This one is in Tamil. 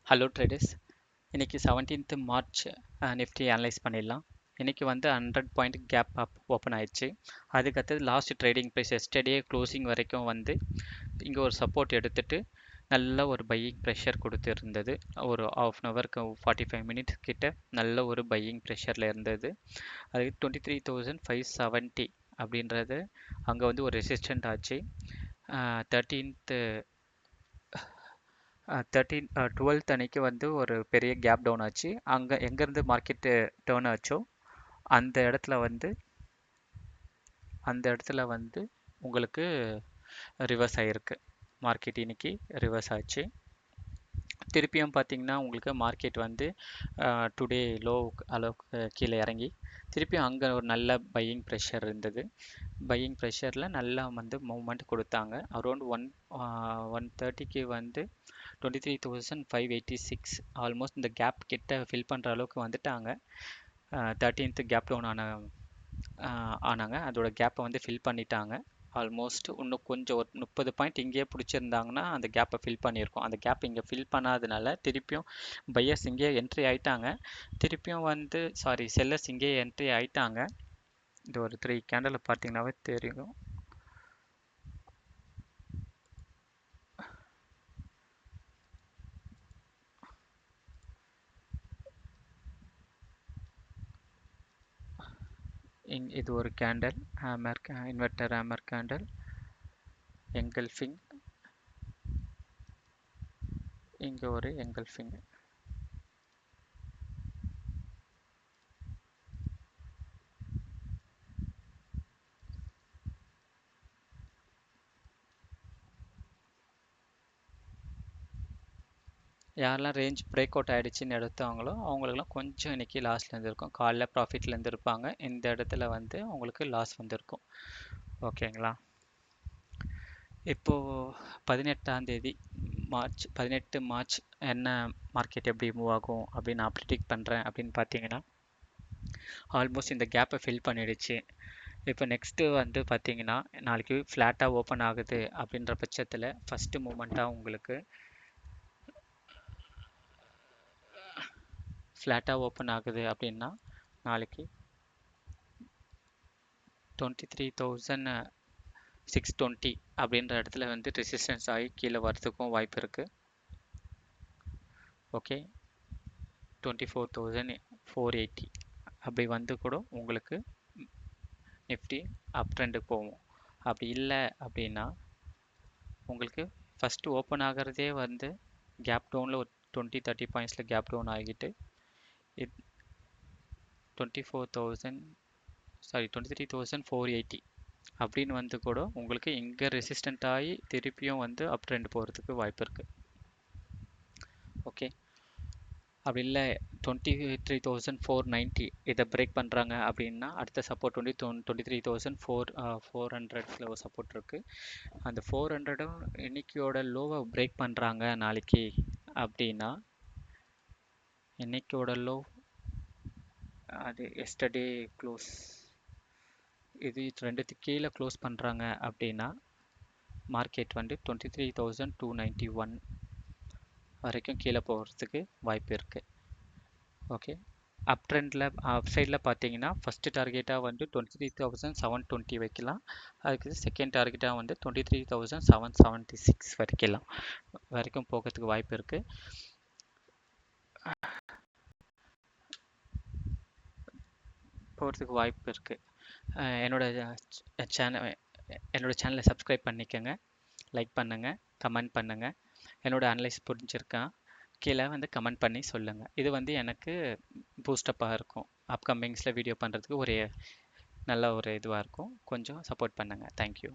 Hello traders. இன்னைக்கு 17th மார்ச் நிஃப்டி அனலைஸ் பண்ணிடலாம். இன்னைக்கு வந்து 100 பாயிண்ட் கேப் அப் ஓப்பன் ஆயிடுச்சு. அதுக்கடுத்தது last trading price yesterday closing வரைக்கும் வந்து இங்கே ஒரு சப்போர்ட் எடுத்துட்டு நல்ல ஒரு பையிங் ப்ரெஷர் கொடுத்துருந்தது. ஒரு ஆஃப் அன் ஹவருக்கு 45 மினிட்ஸ் கிட்ட நல்ல ஒரு பையிங் ப்ரெஷரில் இருந்தது. அது 23,570 அப்படின்றது அங்கே வந்து ஒரு ரெசிஸ்டன்ட் ஆச்சு. 13th 12th அன்னைக்கு வந்து ஒரு பெரிய கேப் டவுன் ஆச்சு. அங்கே எங்கேருந்து மார்க்கெட்டு டேர்ன் ஆச்சோ அந்த இடத்துல வந்து உங்களுக்கு ரிவர்ஸ் ஆகிருக்கு. மார்க்கெட் இன்னைக்கு ரிவர்ஸ் ஆச்சு. திருப்பியும் பார்த்தீங்கன்னா உங்களுக்கு மார்க்கெட் வந்து டுடே லோ அளவுக்கு கீழே இறங்கி திருப்பியும் அங்கே ஒரு நல்ல பையிங் ப்ரெஷர் இருந்தது. பையிங் ப்ரெஷரில் நல்லா வந்து மூவ்மெண்ட் கொடுத்தாங்க. அரௌண்ட் 130க்கு வந்து 23,586 ஆல்மோஸ்ட் இந்த கேப் கிட்ட ஃபில் பண்ணுற அளவுக்கு வந்துட்டாங்க. 13th கேப் டவுன் ஆனாங்க. அதோட கேப்பை வந்து ஃபில் பண்ணிட்டாங்க. ஆல்மோஸ்ட் இன்னும் கொஞ்சம் ஒரு 30 பாயிண்ட் இங்கேயே பிடிச்சிருந்தாங்கன்னா அந்த கேப்பை ஃபில் பண்ணியிருக்கோம். அந்த கேப் இங்கே ஃபில் பண்ணாதனால திருப்பியும் பையர்ஸ் இங்கேயே என்ட்ரி ஆயிட்டாங்க. திருப்பியும் வந்து செல்லர்ஸ் இங்கேயே என்ட்ரி ஆயிட்டாங்க. இது ஒரு 3 கேண்டில் பார்த்தீங்கன்னாவே தெரியும். இது ஒரு candle inverter hammer candle engulfing. இங்கே ஒரு எங்கல்ஃபிங். யாரெல்லாம் ரேஞ்ச் பிரேக் அவுட் ஆகிடுச்சின்னு எடுத்தவங்களோ அவங்களுக்குலாம் கொஞ்சம் இன்றைக்கி லாஸ்ட்ல இருந்திருக்கும். காலைல ப்ராஃபிட்லேருந்து இருப்பாங்க. இந்த இடத்துல வந்து அவங்களுக்கு லாஸ் வந்திருக்கும். ஓகேங்களா? இப்போது 18 மார்ச் என்ன மார்க்கெட் எப்படி மூவ் ஆகும் அப்படின்னு நான் ப்ரிடிக்ட் பண்ணுறேன் அப்படின்னு பார்த்தீங்கன்னா, ஆல்மோஸ்ட் இந்த கேப்பை ஃபில் பண்ணிடுச்சு. இப்போ நெக்ஸ்ட்டு வந்து பார்த்தீங்கன்னா நாளைக்கு ஃப்ளாட்டாக ஓப்பன் ஆகுது அப்படின்ற பட்சத்தில் ஃபஸ்ட்டு மூமெண்ட்டாக உங்களுக்கு ஃப்ளாட்டாக ஓப்பன் ஆகுது அப்படின்னா நாளைக்கு 23,620 அப்படின்ற இடத்துல வந்து ரெசிஸ்டன்ஸ் ஆகி கீழே வரதுக்கும் வாய்ப்பு இருக்குது. ஓகே, 24,480 அப்படி வந்து கூட உங்களுக்கு நிஃப்டி அப் ட்ரெண்டுக்கு போகும். அப்படி இல்லை அப்படின்னா உங்களுக்கு ஃபஸ்ட்டு ஓப்பன் ஆகிறதே வந்து கேப் டவுனில் ஒரு 20-30 பாயிண்ட்ஸில் கேப் டவுன் ஆகிட்டு 23,480 அப்படின்னு வந்து கூட உங்களுக்கு இங்கே ரெசிஸ்டண்ட் ஆகி திருப்பியும் வந்து அப் ட்ரெண்ட் போகிறதுக்கு வாய்ப்பு இருக்குது. ஓகே, அப்படி இல்லை 23,490 இதை பிரேக் பண்ணுறாங்க அப்படின்னா அடுத்த சப்போர்ட் 23,400 ஒரு சப்போர்ட் இருக்குது. அந்த 400 இன்னைக்கியோட லோவை பிரேக் பண்ணுறாங்க நாளைக்கு அப்படின்னா இன்னைக்கியோட லோ அது எஸ்டர்டே க்ளோஸ், இது ரெண்டுத்துக்கு கீழே க்ளோஸ் பண்ணுறாங்க அப்படின்னா மார்க்கெட் வந்து 23,291 வரைக்கும் கீழே போகிறதுக்கு வாய்ப்பு இருக்குது. ஓகே, அப் ட்ரெண்டில் அப் சைடில் பார்த்தீங்கன்னா ஃபஸ்ட்டு டார்கெட்டாக வந்து 23,720 வைக்கலாம். அதுக்கு செகண்ட் டார்கெட்டாக வந்து 23,776 வரைக்கும் போகிறதுக்கு வாய்ப்பு இருக்குது. என்னோட சேனலை சப்ஸ்கிரைப் பண்ணிக்கோங்க, லைக் பண்ணுங்கள், கமெண்ட் பண்ணுங்கள். என்னோட அனலைஸ் புரிஞ்சிருக்கா கீழே வந்து கமெண்ட் பண்ணி சொல்லுங்கள். இது வந்து எனக்கு பூஸ்டப்பாக இருக்கும். அப்கமிங்ஸில் வீடியோ பண்ணுறதுக்கு ஒரு நல்ல ஒரு இதுவாக இருக்கும். கொஞ்சம் சப்போர்ட் பண்ணுங்கள். தேங்க்யூ.